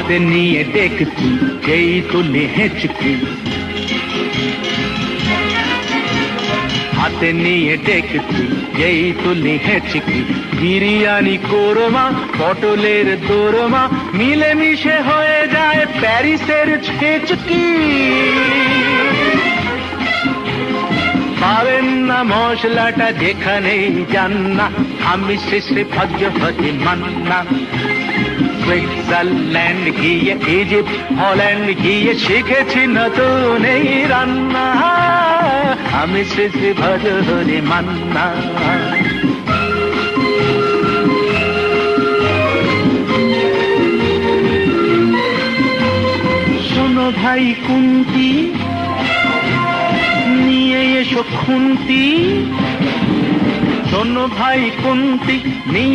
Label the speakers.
Speaker 1: হাতে নিয়ে ডেকচি যেই তুলি হেঁচকি, হাতে নিয়ে ডেকচি যেই তুলি হেঁচকি, বিরিয়ানি কোরমা পটলের দোরমা মিলেমিশে হয়ে যায় প্যারিসের ছেচকি। পাবেন না মশলাটা যেখানেই যান না, আমি শেষে ভাগ্য হতে মান্না। সুইজারল্যান্ড গিয়ে ইজিপ্ট হল্যান্ড গিয়ে শিখেছি নতুন এই রান্না, আমি শেষে ভজ হরে মান্না। শোনো ভাই কুন্তি, নিয়ে এসো খুন্তি। শোনো ভাই কুন্তি, নিয়ে